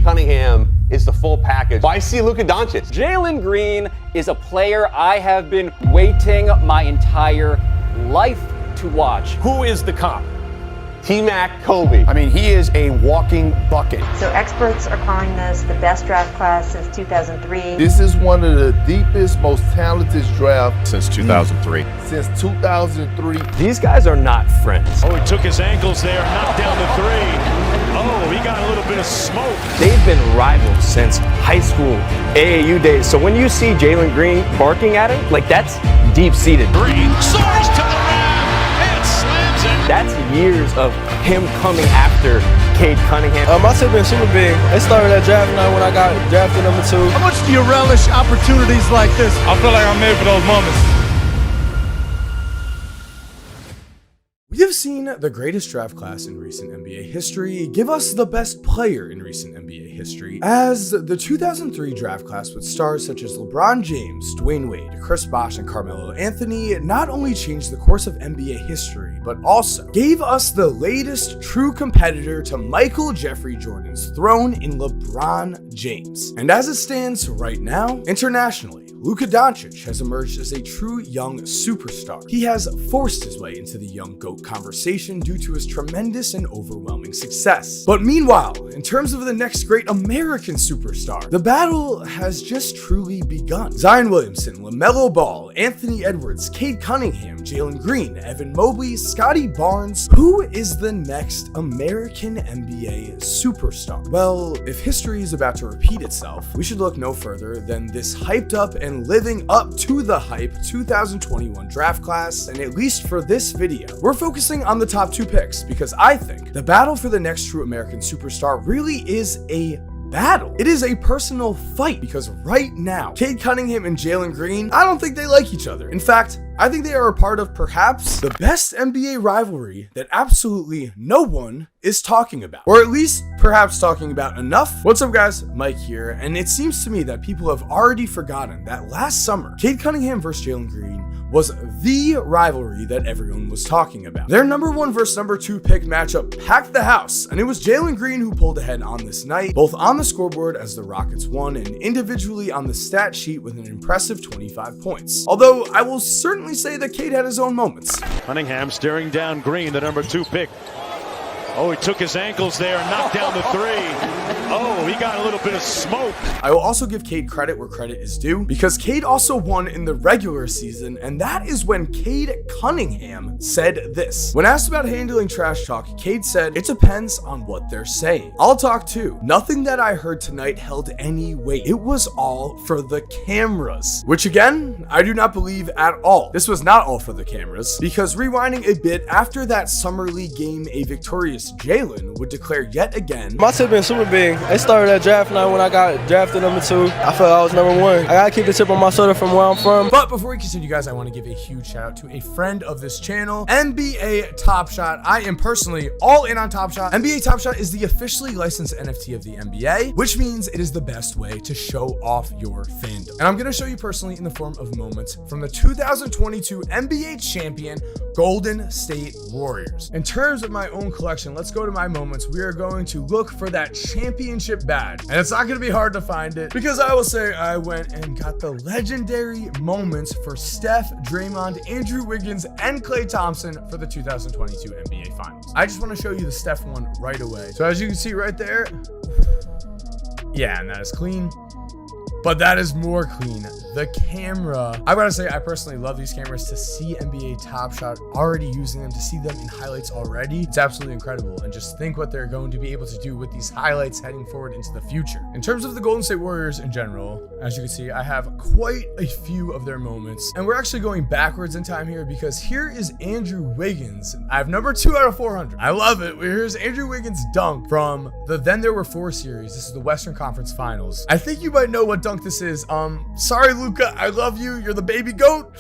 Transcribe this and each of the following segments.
Cade Cunningham is the full package. I see Luka Doncic. Jalen Green is a player I have been waiting my entire life to watch. Who is the comp? T-Mac Kobe. I mean, he is a walking bucket. So experts are calling this the best draft class since 2003. This is one of the deepest, most talented drafts Since 2003. since 2003. These guys are not friends. Oh, he took his ankles there, knocked down the three. Oh, he got a little bit of smoke. They've been rivals since high school, AAU days. So when you see Jalen Green barking at him, like that's deep-seated. Green soars to the rim and slams it. That's years of him coming after Cade Cunningham. My tip been super big. It started at draft night when I got drafted number 2. How much do you relish opportunities like this? I feel like I'm made for those moments. We have seen the greatest draft class in recent NBA history give us the best player in recent NBA history, as the 2003 draft class with stars such as LeBron James, Dwayne Wade, Chris Bosh, and Carmelo Anthony not only changed the course of NBA history, but also gave us the latest true competitor to Michael Jeffrey Jordan's throne in LeBron James. And as it stands right now, internationally, Luka Doncic has emerged as a true young superstar. He has forced his way into the young GOAT conversation due to his tremendous and overwhelming success. But meanwhile, in terms of the next great American superstar, the battle has just truly begun. Zion Williamson, LaMelo Ball, Anthony Edwards, Cade Cunningham, Jalen Green, Evan Mobley, Scotty Barnes. Who is the next American NBA superstar? Well, if history is about to repeat itself, we should look no further than this hyped up and living up to the hype 2021 draft class. And at least for this video, we're focusing on the top 2 picks because I think the battle for the next true American superstar really is a battle. It is a personal fight because right now, Cade Cunningham and Jalen Green, I don't think they like each other. In fact, I think they are a part of perhaps the best NBA rivalry that absolutely no one is talking about, or at least perhaps talking about enough. What's up guys, Mike here, and it seems to me that people have already forgotten that last summer, Cade Cunningham versus Jalen Green was the rivalry that everyone was talking about. Their number 1 versus number 2 pick matchup packed the house, and it was Jalen Green who pulled ahead on this night, both on the scoreboard as the Rockets won and individually on the stat sheet with an impressive 25 points. Although I will certainly say that Cade had his own moments. Cunningham staring down Green, the number 2 pick. Oh, he took his ankles there and knocked down the three. Oh, he got a little bit of smoke. I will also give Cade credit where credit is due, because Cade also won in the regular season, and that is when Cade Cunningham said this. When asked about handling trash talk, Cade said, "It depends on what they're saying. I'll talk too. Nothing that I heard tonight held any weight. It was all for the cameras." Which again, I do not believe at all. This was not all for the cameras, because rewinding a bit after that Summer League game, a victorious Jalen would declare yet again, My tip been super big. It started at draft night when I got drafted number 2. I felt I was number 1. I gotta keep the tip on my shoulder from where I'm from. But before we continue, guys, I want to give a huge shout out to a friend of this channel, NBA Top Shot. I am personally all in on Top Shot. NBA Top Shot is the officially licensed NFT of the NBA, which means it is the best way to show off your fandom. And I'm going to show you personally in the form of moments from the 2022 NBA champion Golden State Warriors. In terms of my own collection, let's go to my moments. We are going to look for that championship badge, and it's not going to be hard to find it because I will say I went and got the legendary moments for Steph, Draymond, Andrew Wiggins, and Klay Thompson for the 2022 NBA Finals. I just want to show you the Steph one right away. So as you can see right there, yeah, and that is clean. But that is more clean. The camera. I gotta say, I personally love these cameras. To see NBA Top Shot already using them, to see them in highlights already, it's absolutely incredible. And just think what they're going to be able to do with these highlights heading forward into the future. In terms of the Golden State Warriors in general, as you can see, I have quite a few of their moments. And we're actually going backwards in time here because here is Andrew Wiggins. I have number 2 out of 400. I love it. Here's Andrew Wiggins' dunk from the Then There Were 4 series. This is the Western Conference Finals. I think you might know what dunk this is. Sorry, Luka, I love you. You're the baby goat.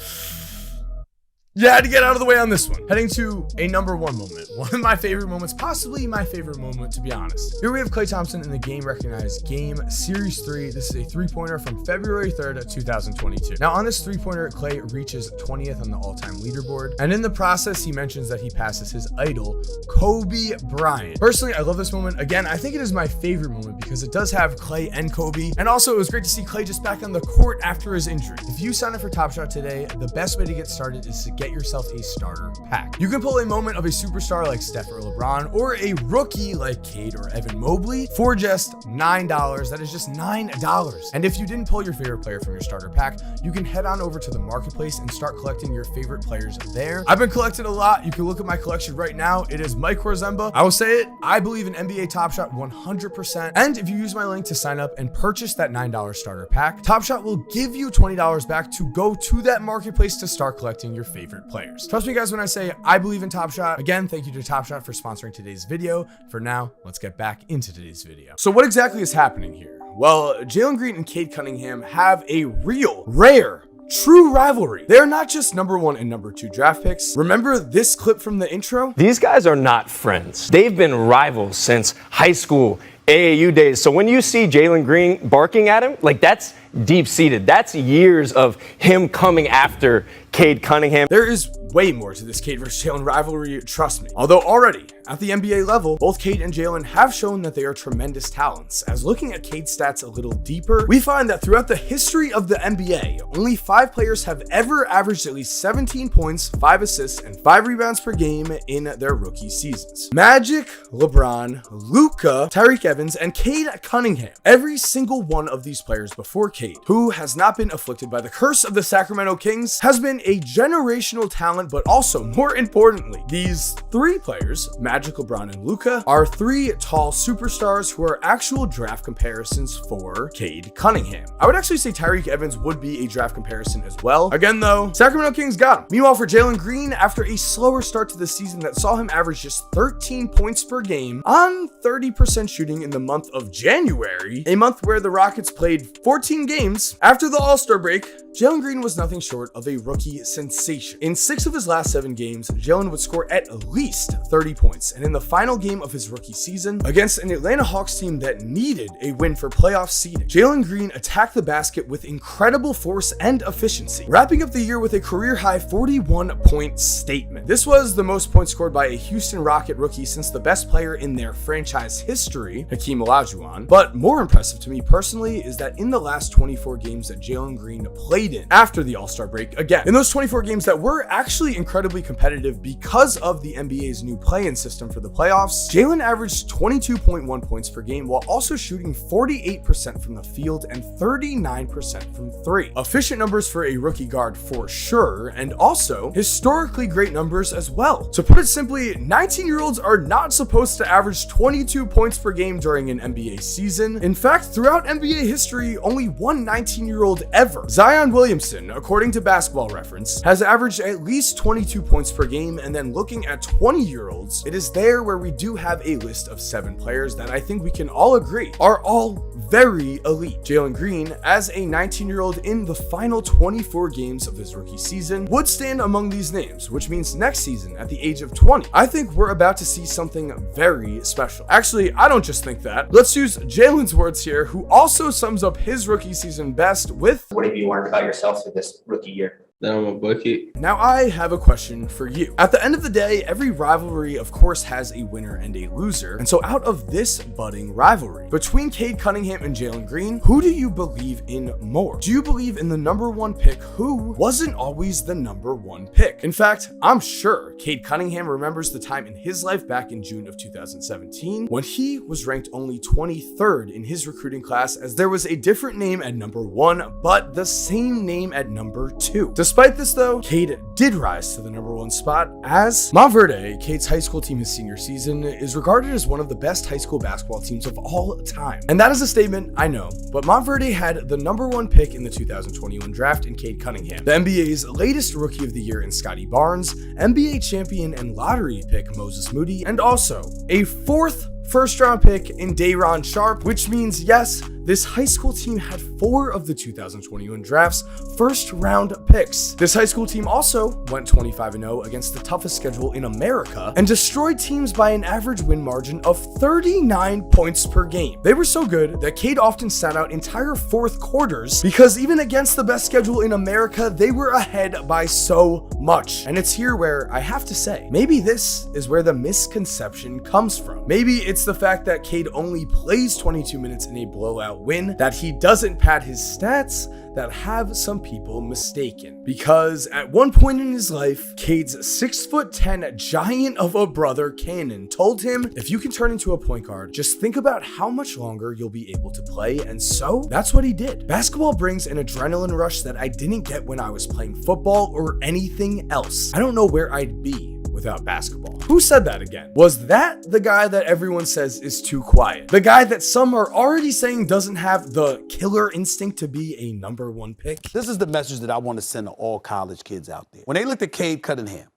Yeah, I had to get out of the way on this one. Heading to a number one moment. One of my favorite moments, possibly my favorite moment, to be honest. Here we have Klay Thompson in the game recognized game series 3. This is a three-pointer from February 3rd, 2022. Now on this three-pointer, Klay reaches 20th on the all-time leaderboard. And in the process, he mentions that he passes his idol, Kobe Bryant. Personally, I love this moment. Again, I think it is my favorite moment because it does have Klay and Kobe. And also it was great to see Klay just back on the court after his injury. If you sign up for Top Shot today, the best way to get started is to get yourself a starter pack. You can pull a moment of a superstar like Steph or LeBron, or a rookie like Cade or Evan Mobley for just $9. That is just $9. And if you didn't pull your favorite player from your starter pack, you can head on over to the marketplace and start collecting your favorite players there. I've been collecting a lot. You can look at my collection right now. It is Mike Rozemba. I will say it, I believe in NBA Top Shot 100%. And if you use my link to sign up and purchase that $9 starter pack, Top Shot will give you $20 back to go to that marketplace to start collecting your favorite players. Trust me guys when I say I believe in Top Shot. Again, thank you to Top Shot for sponsoring today's video. For now, let's get back into today's video. So what exactly is happening here? Well, Jalen Green and Cade Cunningham have a real, rare, true rivalry. They're not just number 1 and number 2 draft picks. Remember this clip from the intro? These guys are not friends. They've been rivals since high school AAU days. So when you see Jalen Green barking at him, like that's deep-seated. That's years of him coming after Cade Cunningham. There is way more to this Cade versus Jalen rivalry, trust me. Although already at the NBA level, both Cade and Jalen have shown that they are tremendous talents. As looking at Cade's stats a little deeper, we find that throughout the history of the NBA, only 5 players have ever averaged at least 17 points, 5 assists, and 5 rebounds per game in their rookie seasons. Magic, LeBron, Luka, Tyreke Evans, and Cade Cunningham. Every single one of these players before Cade, who has not been afflicted by the curse of the Sacramento Kings, has been a generational talent, but also, more importantly, these 3 players, Magic, LeBron, and Luka, are 3 tall superstars who are actual draft comparisons for Cade Cunningham. I would actually say Tyreke Evans would be a draft comparison as well. Again though, Sacramento Kings got him. Meanwhile for Jalen Green, after a slower start to the season that saw him average just 13 points per game on 30% shooting in the month of January, a month where the Rockets played 14 games after the All-Star break, Jalen Green was nothing short of a rookie sensation. In 6 of his last 7 games, Jalen would score at least 30 points, and in the final game of his rookie season, against an Atlanta Hawks team that needed a win for playoff seeding, Jalen Green attacked the basket with incredible force and efficiency, wrapping up the year with a career-high 41-point statement. This was the most points scored by a Houston Rocket rookie since the best player in their franchise history, Hakeem Olajuwon. But more impressive to me personally is that in the last 24 games that Jalen Green played in after the All-Star break, again, in those 24 games that were actually incredibly competitive because of the NBA's new play-in system for the playoffs, Jalen averaged 22.1 points per game while also shooting 48% from the field and 39% from 3. Efficient numbers for a rookie guard for sure, and also historically great numbers as well. To put it simply, 19-year-olds are not supposed to average 22 points per game during an NBA season. In fact, throughout NBA history, only one 19-year-old ever, Zion Williamson, according to Basketball Reference, has averaged at least 22 points per game. And then looking at 20-year-olds, it is there where we do have a list of 7 players that I think we can all agree are all very elite. Jalen Green, as a 19-year-old in the final 24 games of his rookie season, would stand among these names, which means next season, at the age of 20, I think we're about to see something very special. Actually, I don't just think that. Let's use Jalen's words here, who also sums up his rookie season best with, "What have you learned about yourself through this rookie year?" That I'm a bucket. Now I have a question for you. At the end of the day, every rivalry of course has a winner and a loser. And so out of this budding rivalry between Cade Cunningham and Jalen Green, who do you believe in more? Do you believe in the number 1 pick who wasn't always the number 1 pick? In fact, I'm sure Cade Cunningham remembers the time in his life back in June of 2017 when he was ranked only 23rd in his recruiting class, as there was a different name at number 1, but the same name at number 2. Despite this though, Cade did rise to the number 1 spot, as Montverde, Cade's high school team his senior season, is regarded as one of the best high school basketball teams of all time. And that is a statement, I know, but Montverde had the number 1 pick in the 2021 draft in Cade Cunningham, the NBA's latest rookie of the year in Scotty Barnes, NBA champion and lottery pick Moses Moody, and also a 4th first-round pick in Day'Ron Sharpe, which means, yes, this high school team had 4 of the 2021 draft's first-round picks. This high school team also went 25-0 against the toughest schedule in America and destroyed teams by an average win margin of 39 points per game. They were so good that Cade often sat out entire fourth quarters because even against the best schedule in America, they were ahead by so much. And it's here where I have to say, maybe this is where the misconception comes from. Maybe it's the fact that Cade only plays 22 minutes in a blowout win, that he doesn't pad his stats, that have some people mistaken. Because at one point in his life, Cade's 6'10" giant of a brother, Cannon, told him, if you can turn into a point guard, just think about how much longer you'll be able to play. And so that's what he did. Basketball brings an adrenaline rush that I didn't get when I was playing football or anything else. I don't know where I'd be without basketball. Who said that again? Was that the guy that everyone says is too quiet? The guy that some are already saying doesn't have the killer instinct to be a #1 pick? This is the message that I want to send to all college kids out there. When they looked at Cade Cunningham,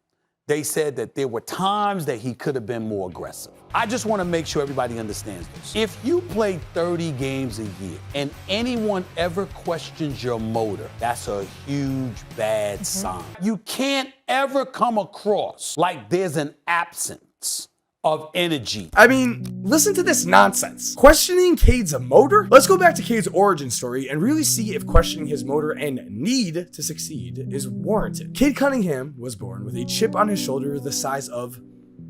they said that there were times that he could have been more aggressive. I just want to make sure everybody understands this. If you play 30 games a year and anyone ever questions your motor, that's a huge bad sign. You can't ever come across like there's an absence of energy. I mean, listen to this nonsense. Questioning Cade's motor? Let's go back to Cade's origin story and really see if questioning his motor and need to succeed is warranted. Cade Cunningham was born with a chip on his shoulder the size of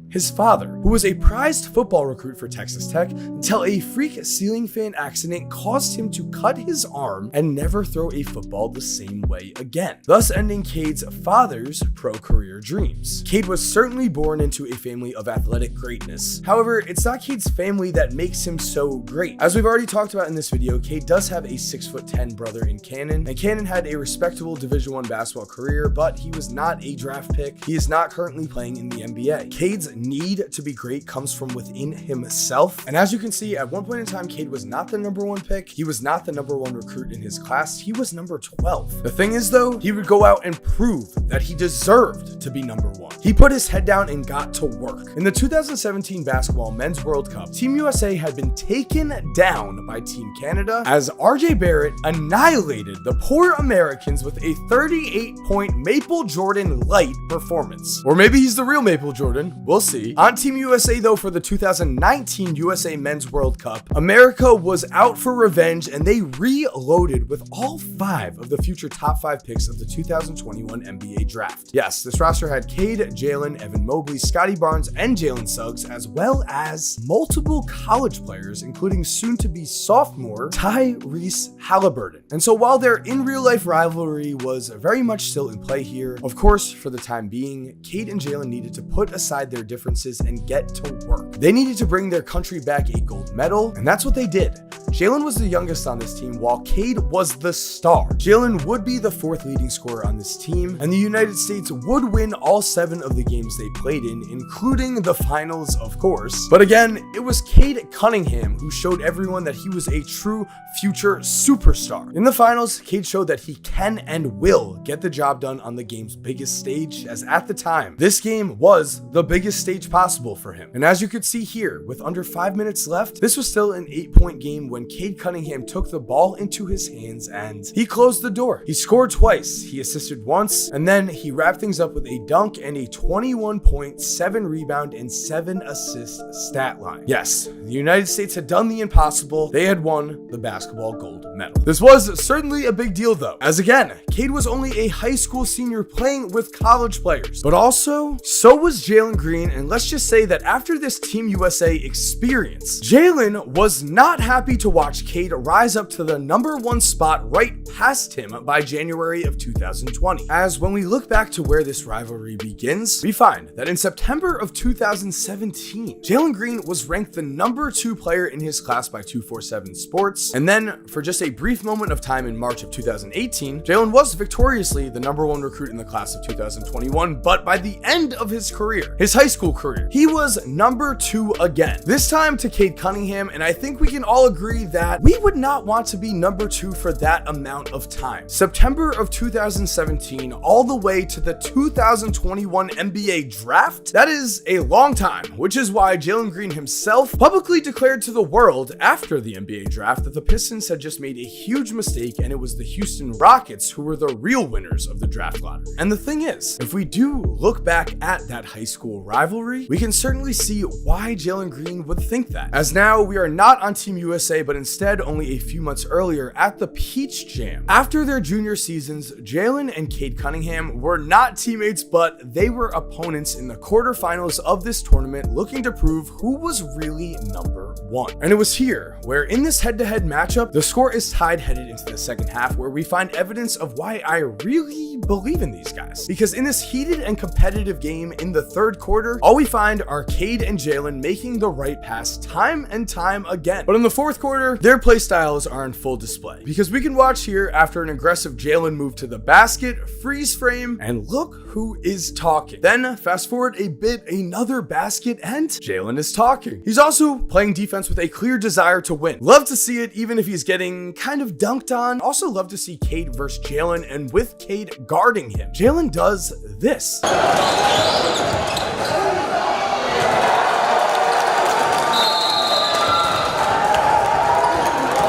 his father, who was a prized football recruit for Texas Tech, until a freak ceiling fan accident caused him to cut his arm and never throw a football the same way again, thus ending Cade's father's pro career dreams. Cade was certainly born into a family of athletic greatness. However, it's not Cade's family that makes him so great. As we've already talked about in this video, Cade does have a 6'10" brother in Cannon, and Cannon had a respectable Division I basketball career, but he was not a draft pick. He is not currently playing in the NBA. Cade's need to be great comes from within himself. And as you can see, at one point in time, Cade was not the #1 pick. He was not the #1 recruit in his class. He was number 12. The thing is though, he would go out and prove that he deserved to be #1. He put his head down and got to work. In the 2017 Basketball Men's World Cup, Team USA had been taken down by Team Canada as RJ Barrett annihilated the poor Americans with a 38-point Maple Jordan light performance. Or maybe he's the real Maple Jordan. We'll see. On Team USA though, for the 2019 USA Men's World Cup, America was out for revenge and they reloaded with all 5 of the future top 5 picks of the 2021 NBA draft. Yes, this roster had Cade, Jalen, Evan Mobley, Scotty Barnes, and Jalen Suggs, as well as multiple college players, including soon-to-be sophomore Tyrese Halliburton. And so while their in-real-life rivalry was very much still in play here, of course, for the time being, Cade and Jalen needed to put aside their differences and get to work. They needed to bring their country back a gold medal, and that's what they did. Jalen was the youngest on this team, while Cade was the star. Jalen would be the 4th leading scorer on this team, and the United States would win all 7 of the games they played in, including the finals, of course. But again, it was Cade Cunningham who showed everyone that he was a true future superstar. In the finals, Cade showed that he can and will get the job done on the game's biggest stage, as at the time, this game was the biggest stage possible for him. And as you could see here, with under 5 minutes left, this was still an 8-point game when Cade Cunningham took the ball into his hands and he closed the door. He scored twice, he assisted once, and then he wrapped things up with a dunk and a 21-point, 7 rebound, and 7 assist stat line. Yes, the United States had done the impossible. They had won the basketball gold medal. This was certainly a big deal though, as again, Cade was only a high school senior playing with college players, but also, so was Jalen Green, and let's just say that after this Team USA experience, Jalen was not happy to watch Cade rise up to the #1 spot right past him by January of 2020. As when we look back to where this rivalry begins, we find that in September of 2017, Jalen Green was ranked the #2 player in his class by 247 Sports, and then for just a brief moment of time in March of 2018, Jalen was victoriously the #1 recruit in the class of 2021, but by the end of his career, his high school career, he was #2 again. This time to Cade Cunningham, and I think we can all agree me that we would not want to be number 2 for that amount of time. September of 2017 all the way to the 2021 NBA draft? That is a long time, which is why Jalen Green himself publicly declared to the world after the NBA draft that the Pistons had just made a huge mistake and it was the Houston Rockets who were the real winners of the draft lottery. And the thing is, if we do look back at that high school rivalry, we can certainly see why Jalen Green would think that. As now we are not on Team USA, but instead only a few months earlier at the Peach Jam. After their junior seasons, Jalen and Cade Cunningham were not teammates, but they were opponents in the quarterfinals of this tournament, looking to prove who was really number 1. And it was here where in this head-to-head matchup, the score is tied headed into the second half, where we find evidence of why I really believe in these guys. Because in this heated and competitive game in the third quarter, all we find are Cade and Jalen making the right pass time and time again. But in the fourth quarter, their play styles are in full display. Because we can watch here after an aggressive Jalen move to the basket, freeze frame, and look who is talking. Then fast forward a bit, another basket, and Jalen is talking. He's also playing defense with a clear desire to win. Love to see it, even if he's getting kind of dunked on. Also love to see Cade versus Jalen, and with Cade guarding him, Jalen does this.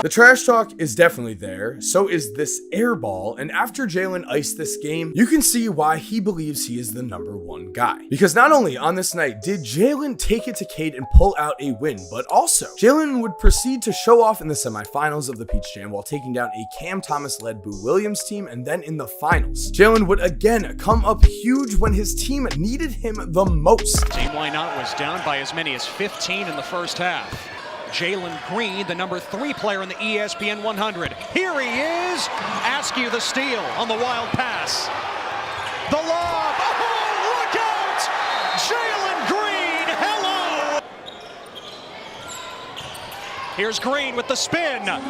The trash talk is definitely there, so is this air ball, and after Jalen iced this game, you can see why he believes he is the number 1 guy. Because not only on this night did Jalen take it to Cade and pull out a win, but also Jalen would proceed to show off in the semifinals of the Peach Jam while taking down a Cam Thomas-led Boo Williams team, and then in the finals, Jalen would again come up huge when his team needed him the most. Team Why Not was down by as many as 15 in the first half. Jalen Green, the number 3 player in the ESPN 100. Here he is. Askew the steal on the wild pass. The lob. Oh, look out! Jalen Green, hello! Here's Green with the spin. Off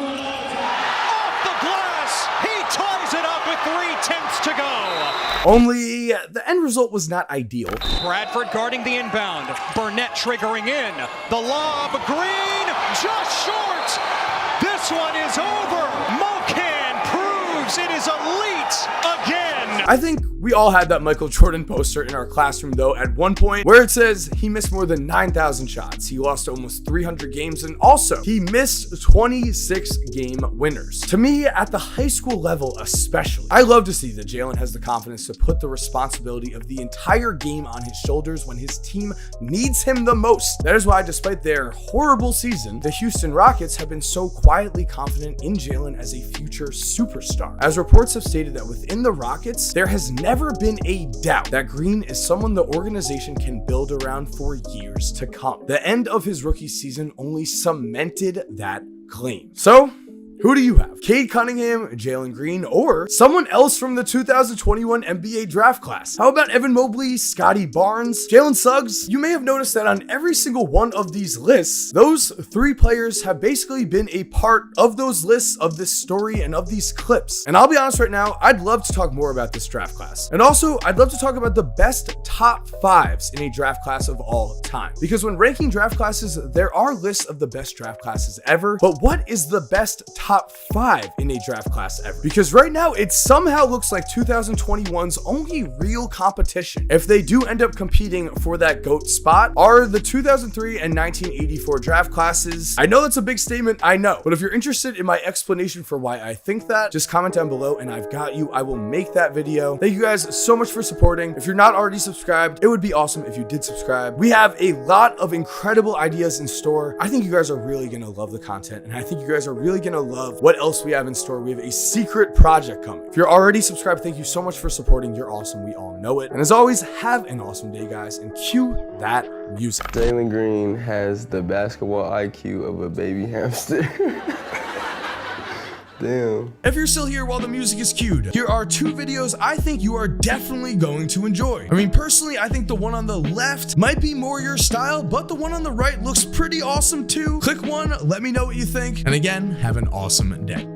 the glass. He ties it up with 3/10 to go. Only the end result was not ideal. Bradford guarding the inbound. Burnett triggering in. The lob. Green just short. This one is over. Mocan proves it is elite again. I think we all had that Michael Jordan poster in our classroom though at one point where it says he missed more than 9,000 shots. He lost almost 300 games, and also he missed 26 game winners. To me, at the high school level especially, I love to see that Jalen has the confidence to put the responsibility of the entire game on his shoulders when his team needs him the most. That is why, despite their horrible season, the Houston Rockets have been so quietly confident in Jalen as a future superstar. As reports have stated that within the Rockets, there has never been a doubt that Green is someone the organization can build around for years to come. The end of his rookie season only cemented that claim. So, who do you have? Cade Cunningham, Jalen Green, or someone else from the 2021 NBA draft class? How about Evan Mobley, Scotty Barnes, Jalen Suggs? You may have noticed that on every single one of these lists, those 3 players have basically been a part of those lists, of this story, and of these clips. And I'll be honest right now, I'd love to talk more about this draft class. And also, I'd love to talk about the best top 5s in a draft class of all time. Because when ranking draft classes, there are lists of the best draft classes ever, but what is the best top 5 in a draft class ever? Because right now it somehow looks like 2021's only real competition, if they do end up competing for that GOAT spot, are the 2003 and 1984 draft classes. I know that's a big statement, I know, but if you're interested in my explanation for why I think that, just comment down below and I've got you. I will make that video. Thank you guys so much for supporting. If you're not already subscribed, it would be awesome if you did subscribe. We have a lot of incredible ideas in store. I think you guys are really gonna love the content, and I think you guys are really gonna love what else we have in store. We have a secret project coming. If you're already subscribed, thank you so much for supporting. You're awesome. We all know it. And as always, have an awesome day, guys, and cue that music. Jalen Green has the basketball IQ of a baby hamster. Damn. If you're still here while the music is cued, here are 2 videos I think you are definitely going to enjoy. I mean, personally, I think the one on the left might be more your style, but the one on the right looks pretty awesome too. Click one, let me know what you think, and again, have an awesome day.